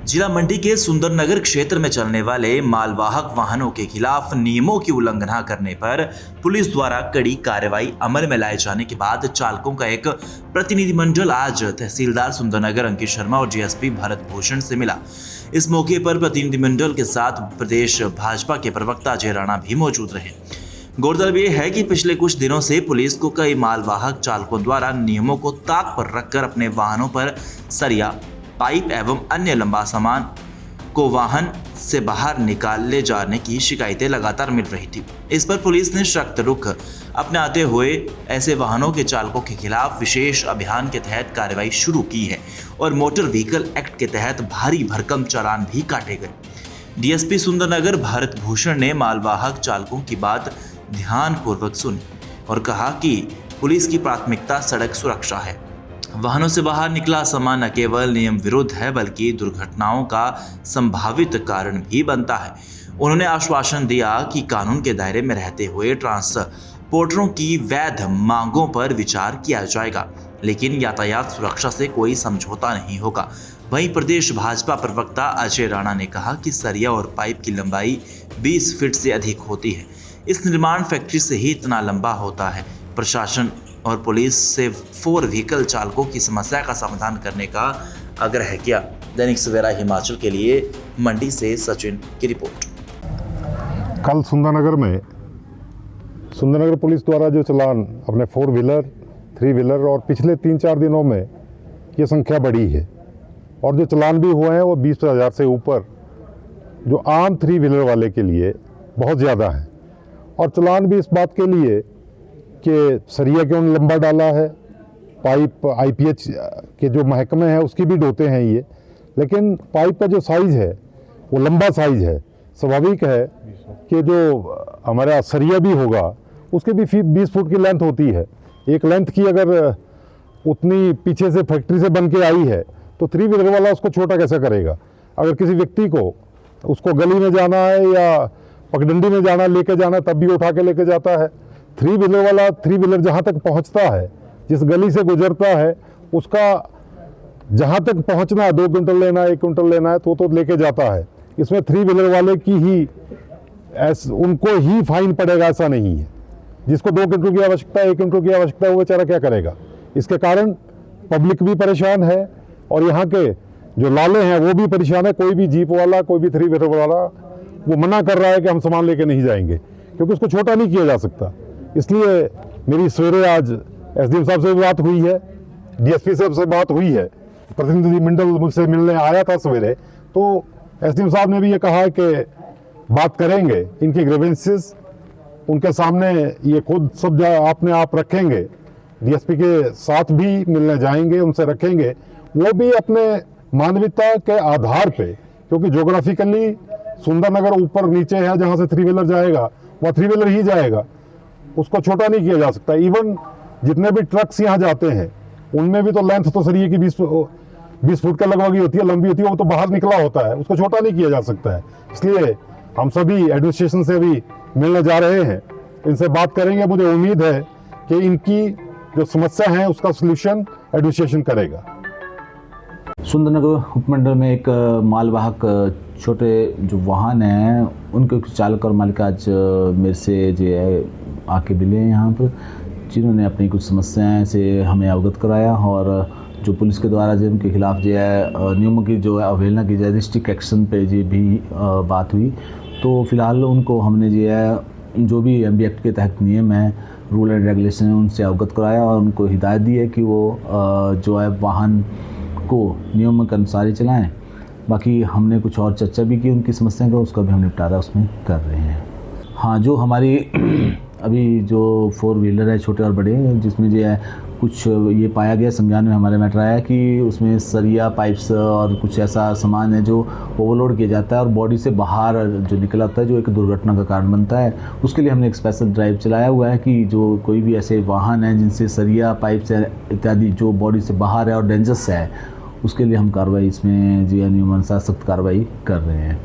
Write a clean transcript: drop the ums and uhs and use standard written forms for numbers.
जिला मंडी के सुंदरनगर क्षेत्र में चलने वाले मालवाहक वाहनों के खिलाफ नियमों की उल्लंघना करने पर पुलिस द्वारा कड़ी कार्रवाई अमल में लाए जाने के बाद चालकों का एक प्रतिनिधिमंडल आज तहसीलदार सुंदरनगर अंकित शर्मा और डीएसपी भरत भूषण से मिला। इस मौके पर प्रतिनिधिमंडल के साथ प्रदेश भाजपा के प्रवक्ता अजय राणा भी मौजूद रहे। गौरतलब ये है कि पिछले कुछ दिनों से पुलिस को कई मालवाहक चालकों द्वारा नियमों को ताक पर रखकर अपने वाहनों पर सरिया, पाइप एवं अन्य लंबा सामान को वाहन से बाहर निकाल ले जाने की शिकायतें लगातार मिल रही थी। इस पर पुलिस ने सख्त रुख अपनाते हुए ऐसे वाहनों के चालकों के खिलाफ विशेष अभियान के तहत कार्रवाई शुरू की है और मोटर व्हीकल एक्ट के तहत भारी भरकम चालान भी काटे गए। डीएसपी सुंदरनगर भरत भूषण ने मालवाहक चालकों की बात ध्यानपूर्वक सुनी और कहा कि पुलिस की प्राथमिकता सड़क सुरक्षा है। वाहनों से बाहर निकला सामान न केवल नियम विरुद्ध है बल्कि दुर्घटनाओं का संभावित कारण भी बनता है। उन्होंने आश्वासन दिया कि कानून के दायरे में रहते हुए ट्रांसपोर्टरों की वैध मांगों पर विचार किया जाएगा, लेकिन यातायात सुरक्षा से कोई समझौता नहीं होगा। वहीं प्रदेश भाजपा प्रवक्ता अजय राणा ने कहा कि सरिया और पाइप की लंबाई 20 फीट से अधिक होती है। इस निर्माण फैक्ट्री से ही इतना लंबा होता है। प्रशासन और पुलिस से 4 व्हीकल चालकों की समस्या का समाधान करने का आग्रह किया। दैनिक सवेरा हिमाचल के लिए मंडी से सचिन की रिपोर्ट। कल सुंदरनगर पुलिस द्वारा जो चालान अपने 4 व्हीलर, 3 व्हीलर और पिछले 3-4 दिनों में ये संख्या बढ़ी है और जो चालान भी हुए हैं वो 20,000 से ऊपर जो आम 3 व्हीलर वाले के लिए बहुत ज़्यादा है। और चालान भी इस बात के लिए कि सरिया क्यों लंबा डाला है, पाइप आईपीएच के जो महकमे हैं उसकी भी ढोते हैं ये, लेकिन पाइप का जो साइज़ है वो लंबा साइज़ है। स्वाभाविक है कि जो हमारा सरिया भी होगा उसकी भी 20 फुट की लेंथ होती है। एक लेंथ की अगर उतनी पीछे से फैक्ट्री से बन के आई है तो 3 व्हीलर वाला उसको छोटा कैसे करेगा। अगर किसी व्यक्ति को उसको गली में जाना है या पगडंडी में जाना लेके जाना है तब भी उठा के लेके जाता है। 3 व्हीलर वाला 3 व्हीलर जहाँ तक पहुँचता है, जिस गली से गुजरता है उसका जहाँ तक पहुँचना है 2 क्विंटल लेना है, 1 क्विंटल लेना है तो लेके जाता है। इसमें 3 व्हीलर वाले की ही उनको ही फाइन पड़ेगा ऐसा नहीं है। जिसको 2 क्विंटल की आवश्यकता है, 1 क्विंटल की आवश्यकता है वो बेचारा क्या करेगा। इसके कारण पब्लिक भी परेशान है और यहाँ के जो लाले हैं वो भी परेशान है। कोई भी जीप वाला, कोई भी 3 व्हीलर वाला वो मना कर रहा है कि हम सामान लेके नहीं जाएंगे क्योंकि उसको छोटा नहीं किया जा सकता। इसलिए मेरी सवेरे आज एसडीएम साहब से बात हुई है, डीएसपी साहब से बात हुई है, प्रतिनिधिमंडल मुझसे मिलने आया था सवेरे, तो एसडीएम साहब ने भी ये कहा है कि बात करेंगे, इनकी ग्रीवेंसेस उनके सामने ये खुद सब अपने आप रखेंगे। डीएसपी के साथ भी मिलने जाएंगे, उनसे रखेंगे, वो भी अपने मानवीयता के आधार पे, क्योंकि ज्योग्राफिकली सुंदरनगर ऊपर नीचे है, जहाँ से 3 व्हीलर जाएगा वह 3 व्हीलर ही जाएगा, उसको छोटा नहीं किया जा सकता। इवन जितने भी ट्रक्स यहाँ जाते हैं उनमें भी तो लेंथ तो सरिये की 20 फुट के लगभग ही होती है, लंबी होती है, वो तो बाहर निकला होता है, उसको छोटा नहीं किया जा सकता है। इसलिए हम सभी एडमिनिस्ट्रेशन से भी मिलने जा रहे हैं, इनसे बात करेंगे। मुझे उम्मीद है कि इनकी जो समस्या है उसका सोल्यूशन एडमिनिस्ट्रेशन करेगा। सुंदरनगर उपमंडल में एक मालवाहक छोटे जो वाहन हैं उनके चालक और मालिक आज मेरे से जो है आके मिले यहाँ पर, जिन्होंने अपनी कुछ समस्याएं से हमें अवगत कराया और जो पुलिस के द्वारा जो उनके खिलाफ जो है नियमों की जो है अवहेलना की जाए, डिस्ट्रिक्ट एक्शन पे जो भी बात हुई। तो फिलहाल उनको हमने जो है जो भी एमबी एक्ट के तहत नियम है, रूल एंड रेगुलेशन है, उनसे अवगत कराया और उनको हिदायत दी है कि वो जो है वाहन को नियम के अनुसार ही चलाएँ। बाकी हमने कुछ और चर्चा भी की उनकी समस्या का, उसका भी हम निपटारा उसमें कर रहे हैं। हाँ, जो हमारी अभी जो 4 व्हीलर है छोटे और बड़े, जिसमें जो है कुछ ये पाया गया संज्ञान में हमारे मैटर आया कि उसमें सरिया, पाइप्स और कुछ ऐसा सामान है जो ओवरलोड किया जाता है और बॉडी से बाहर जो निकल आता है, जो एक दुर्घटना का कारण बनता है। उसके लिए हमने एक स्पेशल ड्राइव चलाया हुआ है कि जो कोई भी ऐसे वाहन हैं जिनसे सरिया, पाइप्स इत्यादि जो बॉडी से बाहर है और डेंजरस है, उसके लिए हम कार्रवाई इसमें जो नियमानुसार सख्त कार्रवाई कर रहे हैं।